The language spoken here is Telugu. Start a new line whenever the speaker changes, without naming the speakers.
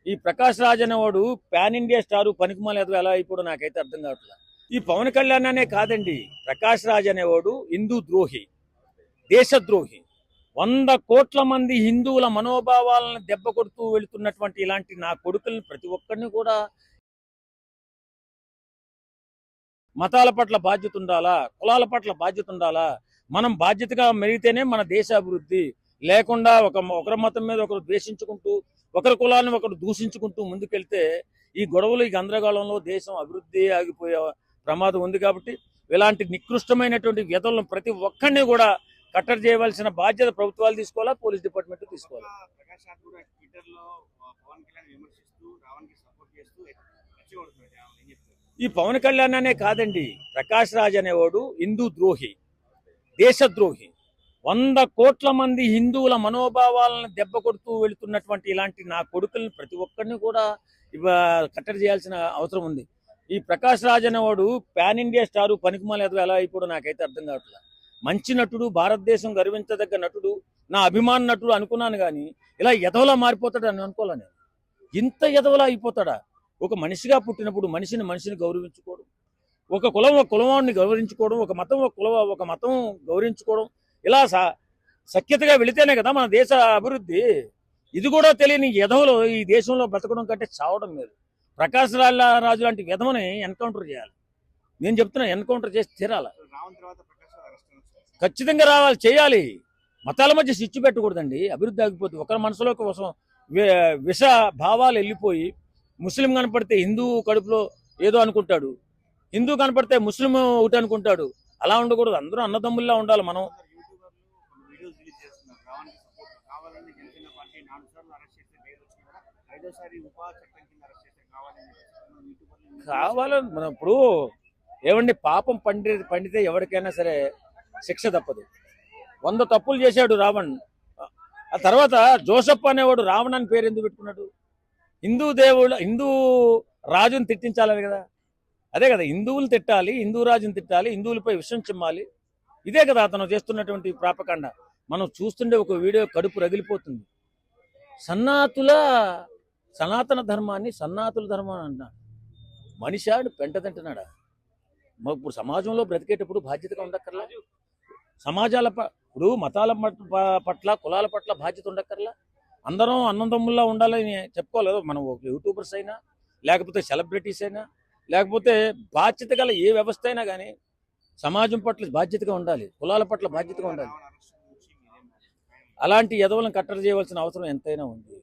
ఈ ప్రకాష్ రాజ్ అనేవాడు పాన్ ఇండియా స్టారు పనికిమాల ఎదవ ఎలా అయిపోవడం నాకైతే అర్థం కావట్లేదు. ఈ పవన్ కళ్యాణ్ అనే కాదండి, ప్రకాష్ రాజ్ అనేవాడు హిందూ ద్రోహి, దేశద్రోహి. 100 కోట్ల మంది హిందువుల మనోభావాలను దెబ్బ కొడుతూ వెళుతున్నటువంటి ఇలాంటి నా కొడుకుల్ని ప్రతి ఒక్కరిని కూడా మతాల పట్ల బాధ్యత ఉండాలా, కులాల పట్ల బాధ్యత ఉండాలా. మనం బాధ్యతగా మెరిగితేనే మన దేశ అభివృద్ధి. లేకుండా ఒకరి మతం మీద ఒకరు ద్వేషించుకుంటూ, ఒకరి కులాన్ని ఒకరు దూషించుకుంటూ ముందుకెళ్తే ఈ గొడవలు, ఈ గందరగోళంలో దేశం అభివృద్ధి ఆగిపోయే ప్రమాదం ఉంది. కాబట్టి ఇలాంటి నికృష్టమైనటువంటి వ్యధలను ప్రతి ఒక్కరిని కూడా కట్టడి చేయవలసిన బాధ్యత ప్రభుత్వాలు తీసుకోవాలా, పోలీస్ డిపార్ట్మెంట్ తీసుకోవాలి. ఈ పవన్ కళ్యాణ్ అనే కాదండి, ప్రకాష్ రాజ్ అనేవాడు హిందూ ద్రోహి, దేశద్రోహి. 100 కోట్ల మంది హిందువుల మనోభావాలను దెబ్బ కొడుతూ వెళుతున్నటువంటి ఇలాంటి నా కొడుకుల్ని ప్రతి ఒక్కరిని కూడా కట్టడి చేయాల్సిన అవసరం ఉంది. ఈ ప్రకాష్ రాజ్ అనేవాడు పాన్ ఇండియా స్టారు పనికిమాల ఎదవ ఎలా అయిపోవడం నాకైతే అర్థం కావట్లేదు. మంచి నటుడు, భారతదేశం గర్వించదగ్గ నటుడు, నా అభిమాన నటుడు అనుకున్నాను కానీ ఇలా ఎదవలా మారిపోతాడని అనుకోలే నేను. ఇంత ఎదవలా అయిపోతాడా? ఒక మనిషిగా పుట్టినప్పుడు మనిషిని గౌరవించుకోవడం, ఒక కులవాన్ని గౌరవించుకోవడం, ఒక మతం గౌరవించుకోవడం, ఇలా సఖ్యతగా వెళితేనే కదా మన దేశ అభివృద్ధి. ఇది కూడా తెలియని ఎదవలు ఈ దేశంలో బ్రతకడం కంటే చావడం లేదు. ప్రకాష్ రాజు లాంటి విధవని ఎన్కౌంటర్ చేయాలి. నేను చెప్తున్నా, ఎన్కౌంటర్ చేసి తీరాల, ఖచ్చితంగా రావాలి, చేయాలి. మతాల మధ్య స్విచ్ పెట్టకూడదండి. అభివృద్ధి ఆగిపోతుంది. ఒకరి మనసులో కోసం విష భావాలు వెళ్ళిపోయి, ముస్లిం కనపడితే హిందూ కడుపులో ఏదో అనుకుంటాడు, హిందూ కనపడితే ముస్లిం ఒకటి అనుకుంటాడు. అలా ఉండకూడదు. అందరూ అన్నదమ్ముల్లా ఉండాలి. మనం కావాలని మనం ఇప్పుడు ఏమండి, పాపం పండితే ఎవరికైనా సరే శిక్ష తప్పదు. 100 తప్పులు చేశాడు రావణ్. ఆ తర్వాత జోసెఫ్ అనేవాడు రావణ్ అని పేరు ఎందుకు పెట్టుకున్నాడు? హిందూ రాజుని తిట్టించాలని కదా. అదే కదా, హిందువులు తిట్టాలి, హిందూ రాజుని తిట్టాలి, హిందువులపై విషం చిమ్మాలి. ఇదే కదా అతను చేస్తున్నటువంటి ప్రాపకాండ. మనం చూస్తుండే ఒక వీడియో కడుపు రగిలిపోతుంది. సనాతన ధర్మాన్ని సన్నాతుల ధర్మాన్ని అన్నాడు. మనిషాడు పెంట తింటున్నాడా? ఇప్పుడు సమాజంలో బ్రతికేటప్పుడు బాధ్యతగా ఉండక్కర్లా? ఇప్పుడు మతాల పట్ల, కులాల పట్ల బాధ్యత ఉండక్కర్లా? అందరం అన్నదమ్ముల్లా ఉండాలని చెప్పుకోలేదు. మనం యూట్యూబర్స్ అయినా, లేకపోతే సెలబ్రిటీస్ అయినా, లేకపోతే బాధ్యత గల ఏ వ్యవస్థ అయినా కానీ సమాజం పట్ల బాధ్యతగా ఉండాలి, కులాల పట్ల బాధ్యతగా ఉండాలి. అలాంటి ఎదవలను కట్టడి చేయవలసిన అవసరం ఎంతైనా ఉంది.